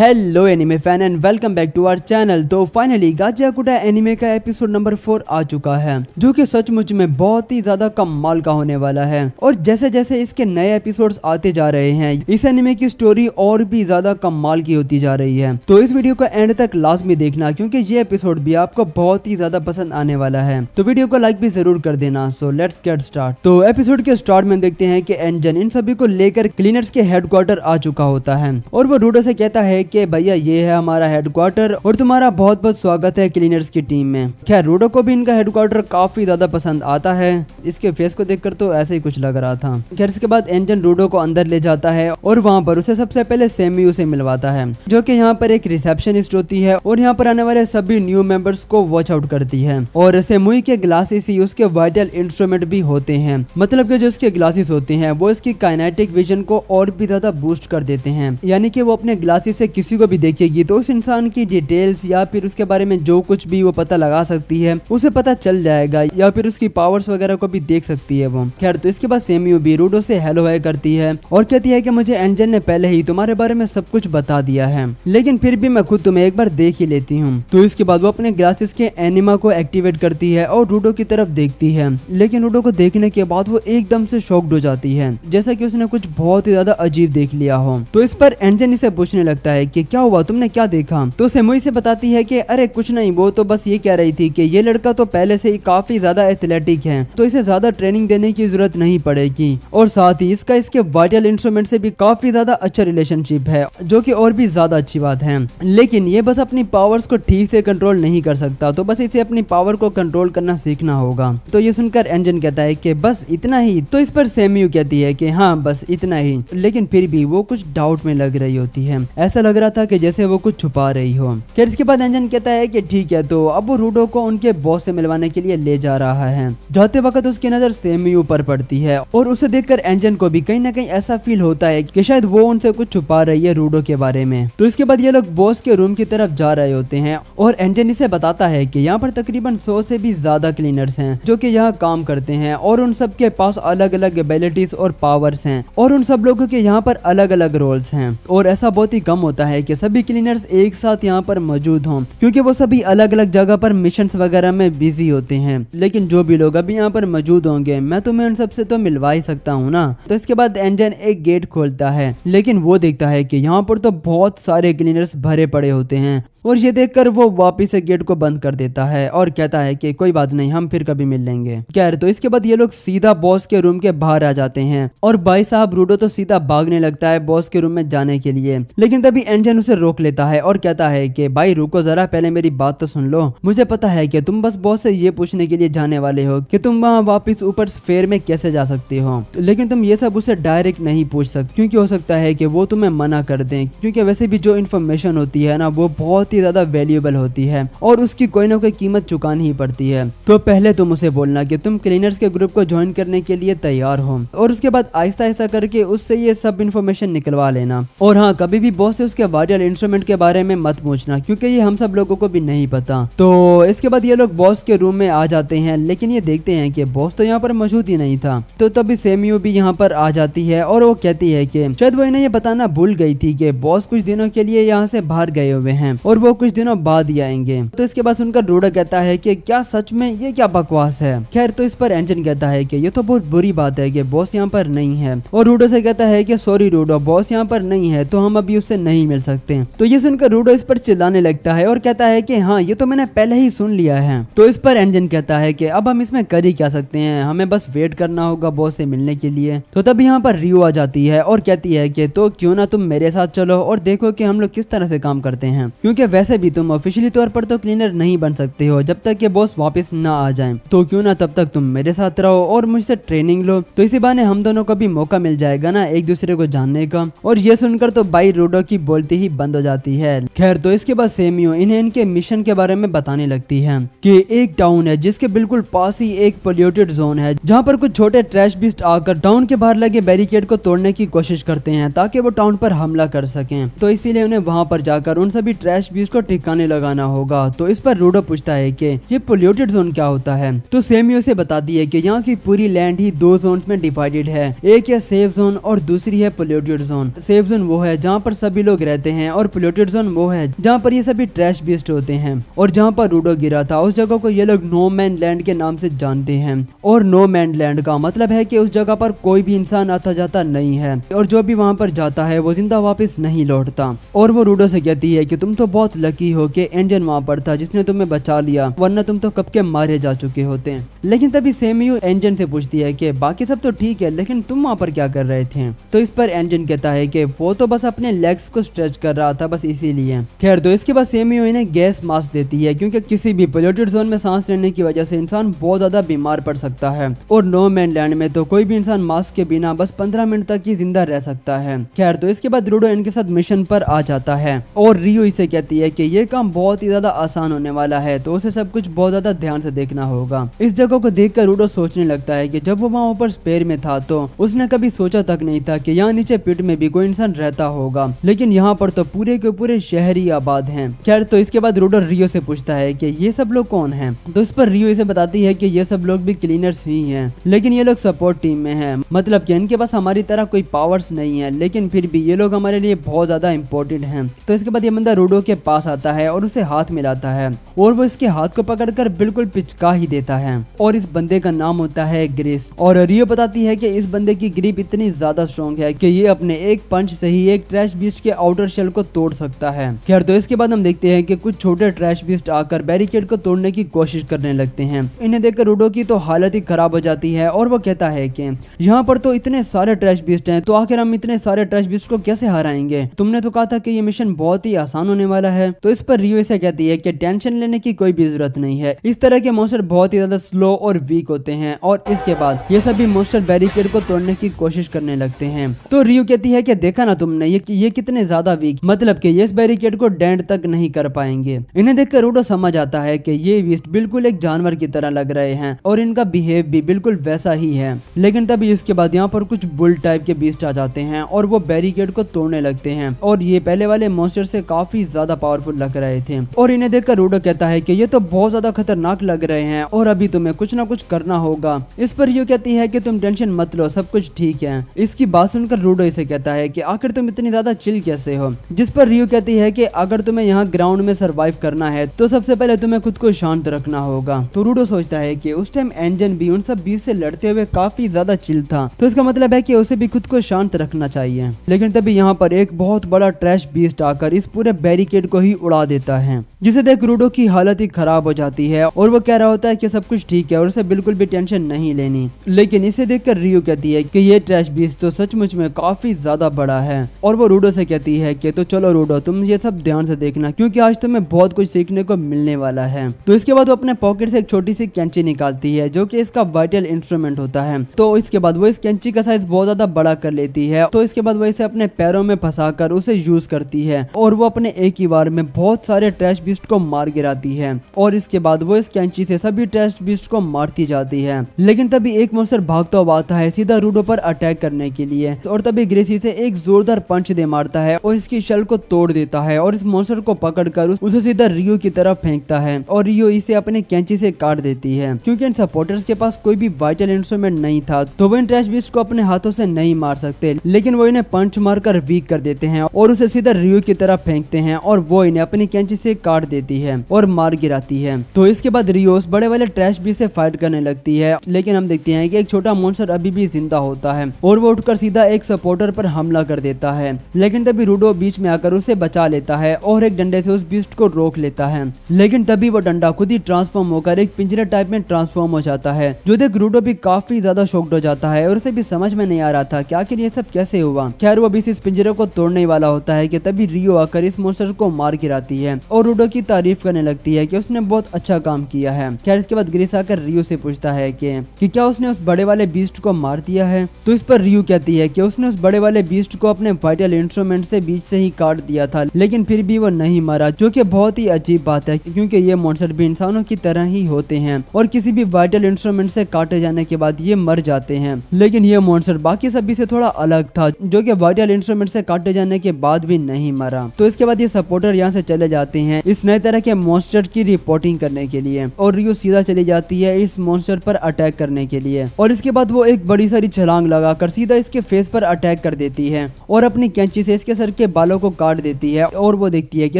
Hello anime fan and welcome back to our channel. तो finally Gachiakuta anime का episode number 4 आ चुका है, जो कि सचमुच में बहुत ही ज्यादा कमाल का होने वाला है। और जैसे जैसे इसके नए एपिसोड्स आते जा रहे हैं, इस एनिमे की स्टोरी और भी ज्यादा कमाल की होती जा रही है। तो इस वीडियो को एंड तक लाजमी देखना, क्योंकि ये एपिसोड भी आपको बहुत ही ज्यादा पसंद आने वाला है। तो वीडियो को लाइक भी जरूर कर देना। So let's get start. तो एपिसोड के स्टार्ट में देखते हैं कि एंजन इन सभी को लेकर क्लीनर्स के हेडक्वार्टर आ चुका होता है और वो रूडो से कहता है कि भैया ये है हमारा हेडक्वार्टर और तुम्हारा बहुत बहुत स्वागत है क्लीनर्स की टीम में। खैर रूडो को भी इनका हेडक्वार्टर काफी ज्यादा पसंद आता है। इसके फेस को देखकर तो ऐसे ही कुछ लग रहा था। खैर इसके बाद एंजन रूडो को अंदर ले जाता है और वहाँ पर उसे सबसे पहले सेमियू से मिलवाता है, जो कि यहाँ पर एक रिसेप्शनिस्ट होती है और यहाँ पर आने वाले सभी न्यू मेंबर्स को वॉच आउट करती है। और सेमुई के ग्लासेस ही उसके वाइटल इंस्ट्रूमेंट भी होते हैं, मतलब कि जो उसके ग्लासेस होते हैं वो इसकी काइनेटिक विजन को और भी ज्यादा बूस्ट कर देते हैं। यानी कि वो अपने ग्लासेस से किसी को भी देखेगी तो उस इंसान की डिटेल्स या फिर उसके बारे में जो कुछ भी वो पता लगा सकती है उसे पता चल जाएगा, या फिर उसकी पावर्स वगैरह को भी देख सकती है वो। खैर तो इसके बाद सेमियो भी रूडो से हेलो हाय करती है और कहती है कि मुझे एंजन ने पहले ही तुम्हारे बारे में सब कुछ बता दिया है, लेकिन फिर भी मैं खुद तुम्हें एक बार देख ही लेती हूँ। तो इसके बाद वो अपने ग्लासेस के एनिमा को एक्टिवेट करती है और रूडो की तरफ देखती है, लेकिन रूडो को देखने के बाद वो एकदम से शॉक्ड हो जाती है, जैसा कि उसने कुछ बहुत ही ज्यादा अजीब देख लिया हो। तो इस पर एंजन इसे पूछने लगता है कि क्या हुआ, तुमने क्या देखा? तो सेमुई से बताती है कि अरे कुछ नहीं, वो तो बस ये कह रही थी कि ये लड़का तो पहले से ही काफी ज्यादा एथलेटिक है, तो इसे ज्यादा ट्रेनिंग देने की जरूरत नहीं पड़ेगी, और साथ ही इसका इसके वाइटल इंस्ट्रूमेंट से भी काफी ज्यादा अच्छा रिलेशनशिप है, जो कि और भी ज्यादा अच्छी बात है। लेकिन ये बस अपनी पावर्स को ठीक से कंट्रोल नहीं कर सकता, तो बस इसे अपनी पावर को कंट्रोल करना सीखना होगा। तो ये सुनकर एंजन कहता है कि बस इतना ही? तो इस पर सेमियू कहती है कि हाँ बस इतना ही, लेकिन फिर भी वो कुछ डाउट में लग रही होती है। ऐसा लग रहा था कि जैसे वो कुछ छुपा रही हो। फिर इसके बाद एंजन कहता है कि ठीक है, तो अब वो रूडो को उनके बॉस से मिलवाने के लिए ले जा रहा है। जाते वक्त उसकी नजर सेमियू पर पड़ती है और उसे देखकर एंजन को भी कहीं ना कहीं ऐसा फील होता है कि शायद वो उनसे कुछ छुपा रही है रूडो के बारे में। तो इसके बाद ये लोग बॉस के रूम की तरफ जा रहे होते हैं और एंजन इसे बताता है कि यहाँ पर तकरीबन 100 से भी ज्यादा क्लीनर्स हैं जो कि यहाँ काम करते हैं, और उन सब के पास अलग अलग एबिलिटीज और पावर्स हैं, और उन सब लोगों के यहाँ पर अलग अलग रोल्स हैं। और ऐसा बहुत ही कम होता है कि सभी क्लीनर्स एक साथ यहाँ पर मौजूद हों, क्योंकि वो सभी अलग अलग जगह पर मिशंस वगैरह में बिजी होते हैं। लेकिन जो भी लोग अभी यहाँ पर मौजूद होंगे, मैं तुम्हें उन सबसे तो मिलवा ही सकता हूँ ना। तो इसके बाद एंजन एक गेट खोलता है, लेकिन वो देखता है कि यहाँ पर तो बहुत सारे क्लीनर्स भरे पड़े होते हैं, और ये देखकर वो वापिस से गेट को बंद कर देता है और कहता है कि कोई बात नहीं, हम फिर कभी मिल लेंगे। खैर तो इसके बाद ये लोग सीधा बॉस के रूम के बाहर आ जाते हैं और भाई साहब रूडो तो सीधा भागने लगता है बॉस के रूम में जाने के लिए, लेकिन तभी एंजन उसे रोक लेता है और कहता है कि भाई रुको जरा, पहले मेरी बात तो सुन लो। मुझे पता है कि तुम बस बॉस से ये पूछने के लिए जाने वाले हो कि तुम वहाँ वापिस ऊपर स्फेयर में कैसे जा सकते हो, लेकिन तुम ये सब उसे डायरेक्ट नहीं पूछ सकते, क्योंकि हो सकता है कि वो तुम्हें मना कर दें, क्योंकि वैसे भी जो इन्फॉर्मेशन होती है ना वो बहुत ही ज्यादा वैल्यूएबल होती है और उसकी कोई ना कोई कीमत चुकानी ही पड़ती है। तो पहले तुम उसे बोलना कि तुम क्लीनर्स के ग्रुप को ज्वाइन करने के लिए तैयार हो, और उसके बाद आहिस्ता आहिस्ता करके उससे ये सब इन्फॉर्मेशन निकलवा लेना। और हाँ, कभी भी बॉस से उसके वाइटल इंस्ट्रूमेंट के बारे में मत पूछना, क्योंकि ये हम सब लोगों को भी नहीं पता। तो इसके बाद ये लोग बॉस के रूम में आ जाते हैं, लेकिन ये देखते हैं कि बॉस तो यहाँ पर मौजूद ही नहीं था। तो तभी सेमियो भी यहाँ पर आ जाती है और वो कहती है कि शायद वो इन्हें ये बताना भूल गई थी कि बॉस कुछ दिनों के लिए यहाँ से बाहर गए हुए हैं और वो कुछ दिनों बाद ही आएंगे। तो इसके बाद सुनकर रूडो कहता है कि क्या सच में, ये क्या बकवास है? खैर तो इस पर एंजन कहता है कि ये तो बहुत बुरी बात है कि बॉस यहाँ पर नहीं है, और रूडो से कहता है कि सॉरी रूडो, बॉस यहाँ पर नहीं है तो हम अभी उससे नहीं मिल सकते। तो ये सुनकर रूडो इस पर चिल्लाने लगता है और कहता है कि हाँ ये तो मैंने पहले ही सुन लिया है। तो इस पर एंजन कहता है कि अब हम इसमें कर ही क्या सकते हैं, हमें बस वेट करना होगा बॉस से मिलने के लिए। तो तब यहाँ पर रियो आ जाती है और कहती है कि तो क्यों ना तुम मेरे साथ चलो और देखो कि हम लोग किस तरह से काम करते हैं, क्योंकि वैसे भी तुम ऑफिशियली तौर पर तो क्लीनर नहीं बन सकते हो जब तक कि बॉस वापस ना आ जाए, तो क्यों ना तब तक तुम मेरे साथ रहो और मुझसे ट्रेनिंग लो। तो इसी बहाने हम दोनों को भी मौका मिल जाएगा ना एक दूसरे को जानने का। और ये सुनकर तो बाई रूडो की बोलती ही बंद हो जाती है। खैर तो इसके बाद सेमियो इन्हें इनके मिशन के बारे में बताने लगती है कि एक टाउन है जिसके बिल्कुल पास ही एक पोल्यूटेड जोन है, जहाँ पर कुछ छोटे ट्रैश बीस्ट आकर टाउन के बाहर लगे बैरिकेड को तोड़ने की कोशिश करते हैं ताकि वो टाउन पर हमला कर सकें। तो इसीलिए उन्हें वहां पर जाकर उन सभी ट्रैश बीस्ट को ठिकाने लगाना होगा। तो इस पर रूडो पूछता है कि ये पोल्यूटेड जोन क्या होता है। तो सेमी उसे बताती है कि यहाँ की पूरी लैंड ही 2 जोन्स में डिवाइडेड है, एक है सेफ जोन और दूसरी है पोल्यूटेड जोन। सेफ जोन वो है जहाँ पर सभी लोग रहते हैं और पोल्यूटेड जोन वो है जहाँ पर ये सभी ट्रैश बीस्ट होते हैं। और जहाँ पर रूडो गिरा था उस जगह को ये लोग नो मैन लैंड के नाम से जानते हैं। और नो मैन लैंड का मतलब है कि उस जगह पर कोई भी इंसान आता जाता नहीं है और जो भी वहाँ पर जाता है वो जिंदा वापस नहीं लौटता। और वो रूडो से कहती है कि तुम तो बहुत लकी हो कि एंजन वहाँ पर था जिसने तुम्हें बचा लिया, वरना तुम तो कब के मारे जा चुके होते। लेकिन तभी सेमियो एंजन से पूछती है कि बाकी सब तो ठीक है लेकिन तुम वहाँ पर क्या कर रहे थे। तो इस पर एंजन कहता है कि वो तो बस अपने लेग्स को स्ट्रेच कर रहा था, बस इसीलिए। खैर, तो इसके बाद सेमियो इन्हें गैस मास्क देती है क्योंकि किसी भी पोल्यूटेड जोन में सांस लेने की वजह से इंसान बहुत ज्यादा बीमार पड़ सकता है और नो मैन लैंड में तो कोई भी इंसान मास्क के बिना बस 15 मिनट तक ही जिंदा रह सकता है। खैर, तो इसके बाद रूडो इनके साथ मिशन पर आ जाता है और रियो इसे कहती है कि ये काम बहुत ही ज्यादा आसान होने वाला है, तो उसे सब कुछ बहुत ज्यादा ध्यान से देखना होगा। इस जगह को देखकर रूडो सोचने लगता है कि जब वो वहाँ ऊपर स्पेयर में था तो उसने कभी सोचा तक नहीं था कि यहाँ नीचे पिट में भी कोई इंसान रहता होगा, लेकिन यहाँ पर तो पूरे के पूरे शहर ही आबाद हैं। खैर, तो इसके बाद रूडो रियो से पूछता है कि ये सब लोग कौन हैं। तो इस पर रियो इसे बताती है कि ये सब लोग भी क्लीनर्स ही हैं, लेकिन ये लोग सपोर्ट टीम में हैं, मतलब कि इनके पास हमारी तरह कोई पावर्स नहीं है, लेकिन फिर भी ये लोग हमारे लिए बहुत ज्यादा इंपॉर्टेंट हैं। तो इसके बाद ये बंदा रूडो के पास आता है और उसे हाथ मिलाता है और वो इसके हाथ को पकड़कर बिल्कुल पिचका ही देता है और इस बंदे का नाम होता है ग्रिस। और रियो बताती है कि इस बंदे की ग्रिप इतनी ज्यादा स्ट्रॉन्ग है कि ये अपने एक पंच से ही एक ट्रैश बीस्ट के आउटर शेल को तोड़ सकता है। खैर, तो इसके बाद हम देखते हैं कि कुछ छोटे ट्रैश बीस्ट आकर बैरिकेड को तोड़ने की कोशिश करने लगते हैं। इन्हें देखकर रूडो की तो हालत ही खराब हो जाती है और वो कहता है कि यहाँ पर तो इतने सारे ट्रैश बीस्ट हैं, तो आखिर हम इतने सारे ट्रैश बीस्ट को कैसे हराएंगे? तुमने तो कहा था कि ये मिशन बहुत ही आसान होने वाला है। तो इस पर रियो इसे कहती है कि टेंशन लेने की कोई भी जरूरत नहीं है, इस तरह के मॉन्स्टर बहुत ही ज्यादा स्लो और वीक होते हैं। और इसके बाद ये सभी मॉन्स्टर बैरिकेड को तोड़ने की कोशिश करने लगते हैं। तो रियो कहती है कि देखा ना तुमने ये कितने ज्यादा वीक, मतलब कि ये इस बैरिकेड को डेंट तक नहीं कर पाएंगे। इन्हें देखकर रूडो समझ आता है कि ये बीस्ट बिल्कुल एक जानवर की तरह लग रहे हैं और इनका बिहेव भी बिल्कुल वैसा ही है। लेकिन तभी इसके बाद यहाँ पर कुछ बुल टाइप के बीस्ट आ जाते हैं और वो बैरिकेड को तोड़ने लगते हैं और ये पहले वाले मॉन्स्टर से काफी ज्यादा पावरफुल लग रहे थे। और इन्हें देखकर रूडो कहता है कि ये तो बहुत ज्यादा खतरनाक लग रहे हैं और अभी तुम्हें कुछ ना कुछ करना होगा। इस पर रियो कहती है कि तुम टेंशन मत लो, सब कुछ ठीक है। इसकी बात सुनकर रूडो इसे कहता है कि आखिर तुम इतनी ज्यादा चिल कैसे हो। जिस पर रियो कहती है कि अगर तुम्हें यहाँ ग्राउंड में सरवाइव करना है तो सबसे पहले तुम्हें खुद को शांत रखना होगा। तो रूडो सोचता है कि उस टाइम एंजन भी उन सब बीस्ट से लड़ते हुए काफी ज्यादा चिल था, तो इसका मतलब है कि उसे भी खुद को शांत रखना चाहिए। लेकिन तभी यहाँ पर एक बहुत बड़ा ट्रैश बीस्ट आकर इस पूरे बैरिकेड को ही उड़ा देता है, जिसे देख रूडो की हालत ही खराब हो जाती है और वो कह रहा होता है कि सब कुछ ठीक है और उसे बिल्कुल भी टेंशन नहीं लेनी। लेकिन इसे देखकर रियो कहती है कि ये ट्रैश बीस्ट तो सचमुच में काफी ज्यादा बड़ा है और वो रूडो से कहती है कि तो चलो रूडो, तुम ये सब ध्यान से देखना क्योंकि आज तुम्हें बहुत कुछ सीखने को मिलने वाला है। तो इसके बाद वो अपने पॉकेट से एक छोटी सी कैंची निकालती है जो कि इसका वाइटल इंस्ट्रूमेंट होता है। तो इसके बाद वो इस कैंची का साइज बहुत ज्यादा बड़ा कर लेती है। तो इसके बाद वो इसे अपने पैरों में फंसाकर उसे यूज करती है और वो अपने एक ही बार में बहुत सारे ट्रैश बीस्ट को मार गिराती है। और इसके बाद वो इस कैंची से सभी ट्रैश बीस्ट को मारती जाती है। लेकिन तभी एक मॉन्स्टर भागता हुआ आता है सीधा रूडो पर अटैक करने के लिए और तभी ग्रेसी से एक जोरदार पंच दे मारता है और इसकी शल को तोड़ देता है और इस मॉन्स्टर को पकड़कर उसे सीधा रियो की तरफ फेंकता है और रियो इसे अपने कैंची से काट देती है। क्योंकि इन सपोर्टर्स के पास कोई भी वाइटल इंस्ट्रूमेंट नहीं था तो वो इन ट्रैश बीस्ट को अपने हाथों से नहीं मार सकते, लेकिन वो इन्हें पंच मारकर वीक कर देते हैं और उसे सीधा रियो की तरफ फेंकते हैं और वो इन्हें अपनी कैंची से काट देती है और मार गिराती है। तो इसके बाद रियो उस बड़े वाले ट्रैश बीस्ट से फाइट करने लगती है, लेकिन हम देखते हैं कि एक छोटा मॉन्स्टर अभी भी जिंदा होता है और वो उठकर सीधा एक सपोर्टर पर हमला कर देता है। लेकिन तभी रूडो बीच में आकर उसे बचा लेता है और एक डंडे से उस बीस्ट को रोक लेता है। लेकिन तभी वो डंडा खुद ही ट्रांसफॉर्म होकर एक पिंजरे टाइप में ट्रांसफॉर्म हो जाता है, जो देख रूडो भी काफी ज्यादा शॉक्ड हो जाता है और उसे भी समझ में नहीं आ रहा था कि आखिर ये सब कैसे हुआ। खैर, वो भी इस पिंजरे को तोड़ने वाला होता है कि तभी रियो आकर इस मॉन्स्टर को मार गिराती है और रूडो की तारीफ करने लगती है कि उसने बहुत अच्छा काम किया है। खैर, इसके बाद ग्रेस आकर रियो से पूछता है कि क्या उसने उस बड़े वाले बीस्ट को मार दिया है। तो इस पर रियो कहती है कि उसने उस बड़े वाले बीस्ट को अपने वाइटल इंस्ट्रूमेंट से बीच से ही काट दिया था, लेकिन फिर भी वो नहीं मरा, जो कि बहुत ही अजीब बात है क्योंकि ये मॉन्स्टर भी इंसानों की तरह ही होते हैं और किसी भी वाइटल इंस्ट्रूमेंट से काटे जाने के बाद ये मर जाते हैं। लेकिन ये मॉन्स्टर बाकी सभी से थोड़ा अलग था, जो कि वाइटल इंस्ट्रूमेंट से काटे जाने के बाद भी नहीं मरा। तो इसके बाद ये सपोर्टर रिपोर्टर यहाँ से चले जाते हैं इस नए तरह के मॉन्स्टर की रिपोर्टिंग करने के लिए, और रियो सीधा चली जाती है इस मॉन्स्टर पर अटैक करने के लिए। और इसके बाद वो एक बड़ी सारी छलांग लगाकर सीधा इसके फेस पर अटैक कर देती है और अपनी कैंची से इसके सर के बालों को काट देती है। और वो देखती है कि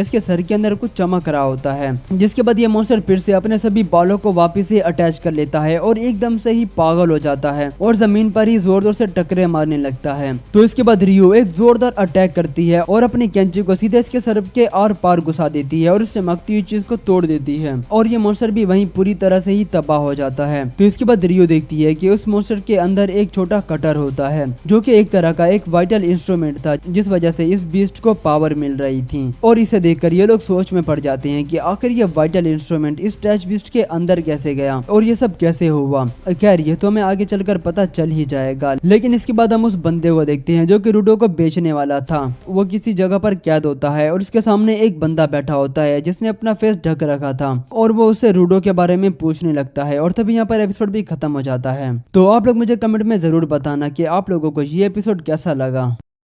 इसके सर के अंदर कुछ चमक रहा होता है, जिसके बाद ये मॉन्स्टर फिर से अपने सभी बालों को वापस से अटैच कर लेता है और एकदम से ही पागल हो जाता है और जमीन पर ही जोर जोर से टकरे मारने लगता है। तो इसके बाद रियो एक जोरदार अटैक करती है और अपनी कैंची को सीधे इसके सर के आर पार घुसा देती है और इस चमकती हुई चीज को तोड़ देती है, और ये मॉन्स्टर भी वहीं पूरी तरह से ही तबाह हो जाता है। तो इसके बाद रियो देखती है कि उस मॉन्स्टर के अंदर एक छोटा कटर होता है, जो कि एक तरह का एक वाइटल इंस्ट्रूमेंट था, जिस वजह से इस बीस्ट को पावर मिल रही थी। और इसे देखकर ये लोग सोच में पड़ जाते हैं कि आखिर ये वाइटल इंस्ट्रूमेंट इस ट्रैश बीस्ट के अंदर कैसे गया और ये सब कैसे हुआ। खैर ये तो हमें आगे चलकर पता चल ही जाएगा, लेकिन इसके बाद हम उस बंदे को देखते हैं जो कि रूडो को बेचने वाला था। वो किसी जगह पर कैद होता है और उसके सामने एक बंदा बैठा होता है जिसने अपना फेस ढक रखा था, और वो उससे रूडो के बारे में पूछने लगता है। और तभी यहाँ पर एपिसोड भी खत्म हो जाता है। तो आप लोग मुझे कमेंट में जरूर बताना कि आप लोगों को ये एपिसोड कैसा लगा।